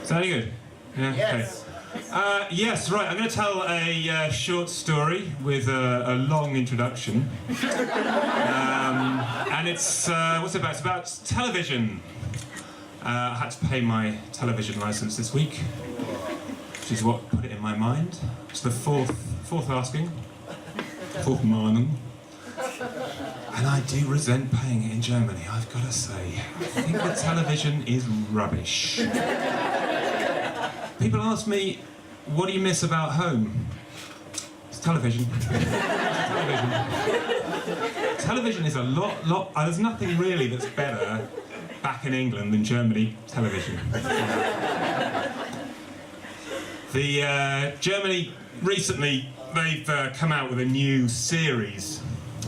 Is that any good? Yeah. Yes. Okay. Yes. Right. I'm going to tell a short story with a long introduction, and it's what's it about? It's about television. I had to pay my television license this week, which is what put it in my mind. It's the fourth asking, fourth morning. And I do resent paying it in Germany, I've got to say. I think the television is rubbish. People ask me, what do you miss about home? It's television. It's television. Television is a lot, there's nothing really that's better back in England than Germany television. Germany, recently, they've come out with a new series. I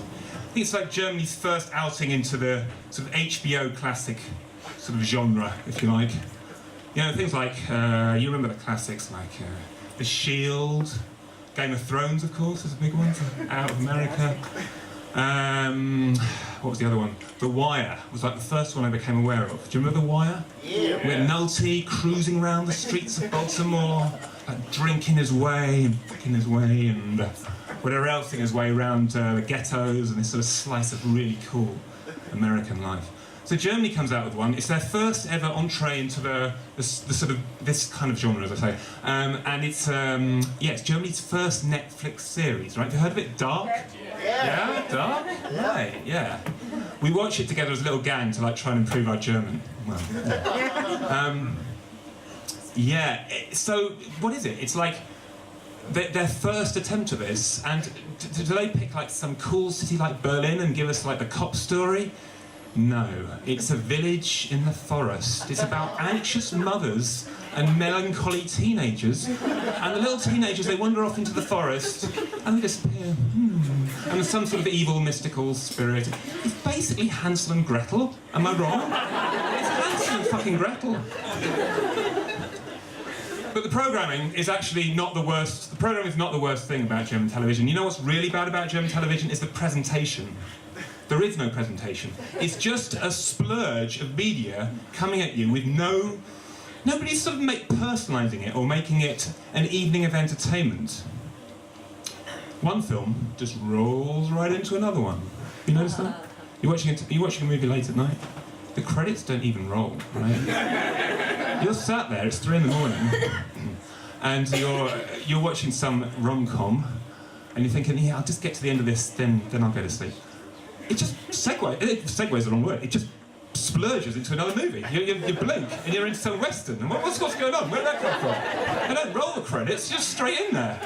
think it's like Germany's first outing into the sort of HBO classic sort of genre, if you like. You know, things like, you remember the classics like The Shield, Game of Thrones, of course, is a big one out of America. What was the other one? The Wire was like the first one I became aware of. Do you remember The Wire? Yeah. With Nolte cruising around the streets of Baltimore, like drinking his way, and whatever else in his way around the ghettos and this sort of slice of really cool American life. So Germany comes out with one. It's their first ever entree into the sort of this kind of genre, as I say, and it's it's Germany's first Netflix series. Right? Have you heard of it? Dark. Yeah, Dark. Right. Yeah. We watch it together as a little gang to like try and improve our German. Well, yeah. So what is it? It's like their first attempt at this, and do they pick like some cool city like Berlin and give us like the cop story? No, it's a village in the forest. It's about anxious mothers and melancholy teenagers. And the little teenagers, they wander off into the forest and they disappear. And there's some sort of evil, mystical spirit. It's basically Hansel and Gretel. Am I wrong? It's Hansel and fucking Gretel. But the programming is actually not the worst. The programming is not the worst thing about German television. You know what's really bad about German television is the presentation. There is no presentation. It's just a splurge of media coming at you with nobody's sort of personalising it or making it an evening of entertainment. One film just rolls right into another one. You notice that? You're watching a movie late at night. The credits don't even roll, right? You're sat there. It's 3 a.m, and you're watching some rom-com, and you're thinking, yeah, I'll just get to the end of this, then I'll go to sleep. It just segues the wrong word. It just splurges into another movie. You blink and you're into some western. And what's going on? Where did that come from? They don't roll the credits, just straight in there.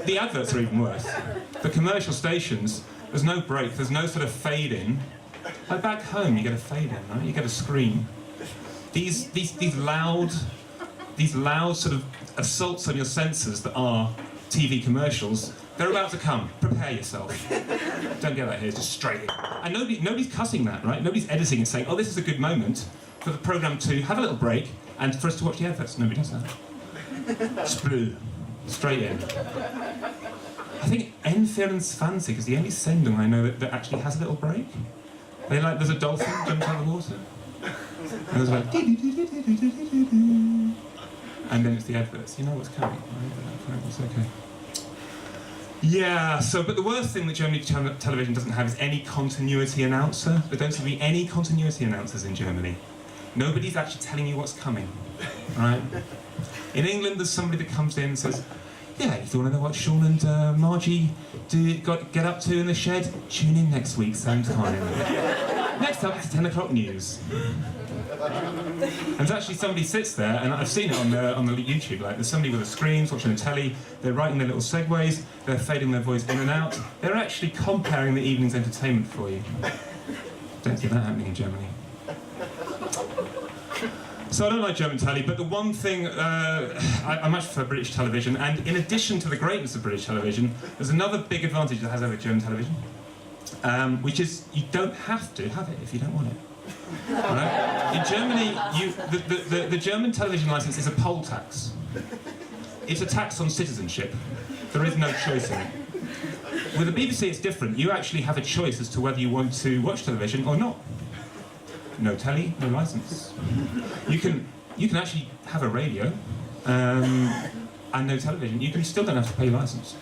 The adverts are even worse. The commercial stations, there's no break, there's no sort of fade in. Like back home, you get a fade in, right? You get a scream. These loud sort of assaults on your senses that are TV commercials, they're about to come. Prepare yourself. Don't get that here, just straight in. And nobody's cutting that, right? Nobody's editing and saying, oh, this is a good moment for the programme to have a little break and for us to watch the adverts. Nobody does that. Sprue. Straight in. I think Entferns Fancy is the only sendung I know that actually has a little break. There's a dolphin jumping out of the water. And there's like, and then it's the adverts. You know what's coming, right? It's okay. Yeah, but the worst thing that Germany television doesn't have is any continuity announcer. There don't seem to be any continuity announcers in Germany. Nobody's actually telling you what's coming, right? In England, there's somebody that comes in and says, yeah, if you want to know what Sean and Margie get up to in the shed, tune in next week, same time. Next up, it's 10 o'clock news. And there's actually somebody sits there, and I've seen it on the YouTube, like there's somebody with a screen, watching the telly, they're writing their little segues, they're fading their voice in and out, they're actually comparing the evening's entertainment for you. Don't see that happening in Germany. So I don't like German telly, but the one thing, I much prefer British television, and in addition to the greatness of British television, there's another big advantage that it has over German television, which is you don't have to have it if you don't want it. Right? In Germany, the German television license is a poll tax. It's a tax on citizenship. There is no choice in it. With the BBC, it's different. You actually have a choice as to whether you want to watch television or not. No telly, no license. You can you can actually have a radio and no television. You still don't have to pay your license.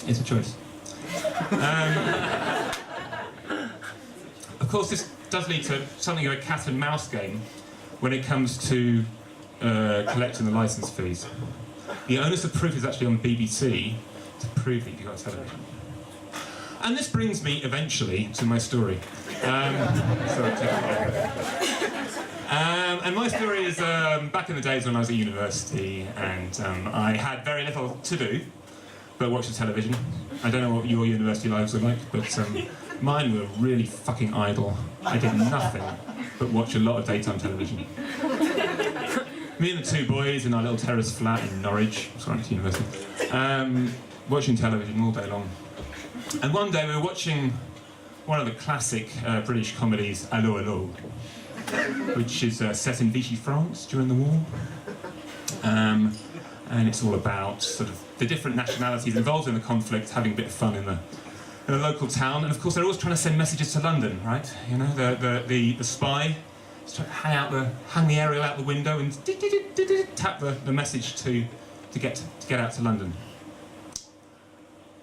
It's a choice. Of course, this does lead to something of a cat and mouse game when it comes to collecting the license fees. The onus of proof is actually on the BBC to prove that you've got a television. And this brings me eventually to my story. And my story is back in the days when I was at university, and I had very little to do but watch the television. I don't know what your university lives were like, but mine were really fucking idle. I did nothing but watch a lot of daytime television. Me and the two boys in our little terrace flat in Norwich, sorry, to university, watching television all day long. And one day we were watching one of the classic British comedies, Allo Allo, which is set in Vichy France during the war. And it's all about sort of the different nationalities involved in the conflict having a bit of fun in the local town. And of course they're always trying to send messages to London, right? You know, the spy is trying to hang the aerial out the window and tap the message to get out to London.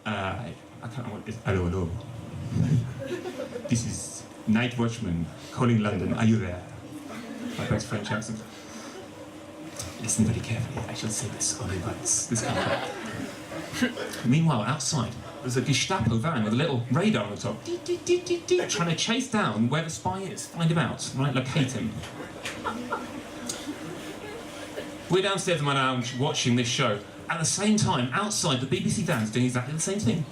I can't remember what it is. Hello, hello. This is Night Watchman calling London. Are you there? My best French accent. Listen very carefully. I shall say this only once. This kind of thing. Meanwhile, outside, there's a Gestapo van with a little radar on the top, trying to chase down where the spy is, find him out, right? Locate him. We're downstairs in my lounge watching this show. At the same time, outside, the BBC van's doing exactly the same thing.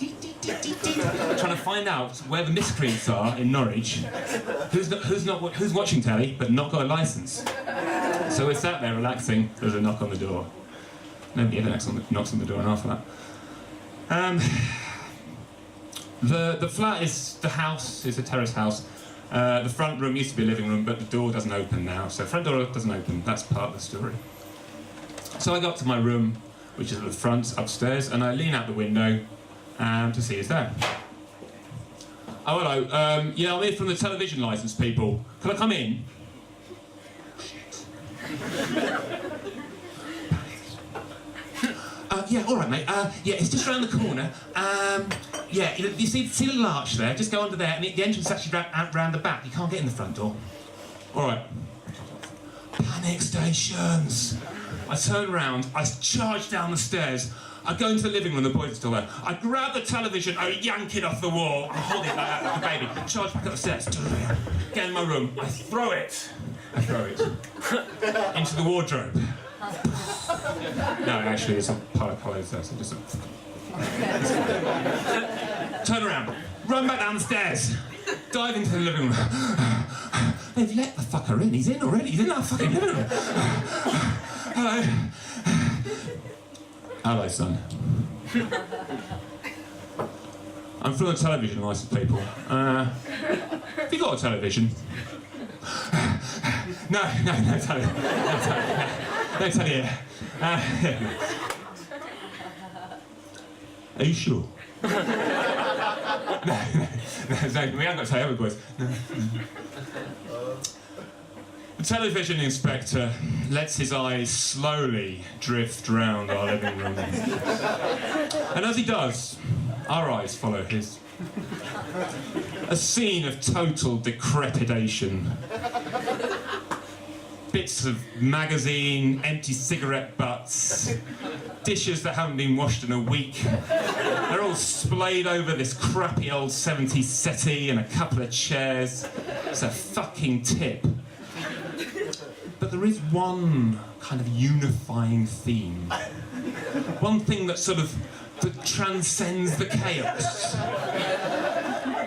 Trying to find out where the miscreants are in Norwich. Who's watching telly but not got a licence. So we're sat there relaxing. There's a knock on the door. Nobody ever knocks on the door, and after that. The flat is the house. It's a terrace house. The front room used to be a living room, but the door doesn't open now. So front door doesn't open. That's part of the story. So I got to my room, which is at the front, upstairs, and I lean out the window to see who's there. Oh, hello. Yeah, I'm here from the television licence, people. Can I come in? Yeah, all right, mate. Yeah, it's just round the corner. Yeah, you see the little arch there? Just go under there, and the entrance is actually round the back. You can't get in the front door. All right. Panic stations. I turn around, I charge down the stairs, I go into the living room, the boys are still there. I grab the television, I yank it off the wall, I hold it like that like a baby, charge back up the stairs, get in my room, I throw it into the wardrobe. No, actually, it's a pile of clothes there, so just turn around, run back down the stairs, dive into the living room. They've let the fucker in, he's in already, he's in that fucking living room. Hello. Hello, son. I'm from the television licence, people. Have you got a television? No, telly. No telly here. Are you sure? No, we haven't got to tell you, boys. No. The television inspector lets his eyes slowly drift round our living room. And as he does, our eyes follow his. A scene of total decrepidation. Bits of magazine, empty cigarette butts, dishes that haven't been washed in a week. They're all splayed over this crappy old 70s settee and a couple of chairs. It's a fucking tip. But there is one kind of unifying theme. One thing that that transcends the chaos.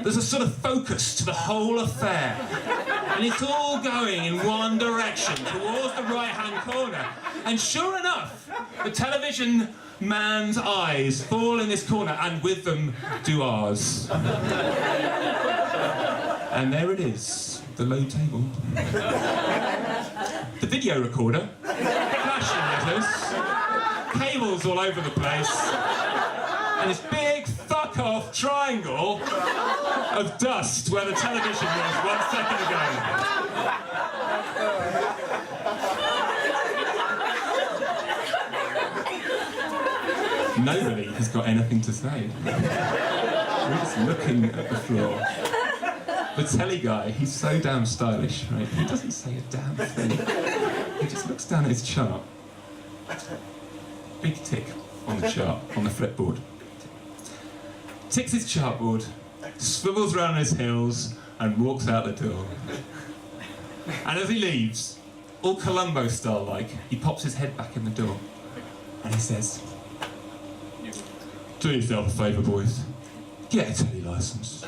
There's a sort of focus to the whole affair. And it's all going in one direction, towards the right-hand corner. And sure enough, the television man's eyes fall in this corner, and with them do ours. And there it is, the low table. The video recorder, flashing letters, cables all over the place, and this big fuck-off triangle of dust where the television was 1 second ago. Nobody has got anything to say. We're just looking at the floor. The telly guy, he's so damn stylish, right? He doesn't say a damn thing. He just looks down at his chart. Big tick on the chart, on the flipboard. Ticks his chartboard, swivels round his heels, and walks out the door. And as he leaves, all Columbo style like, he pops his head back in the door. And he says, "Do yourself a favour, boys. Get a telly licence."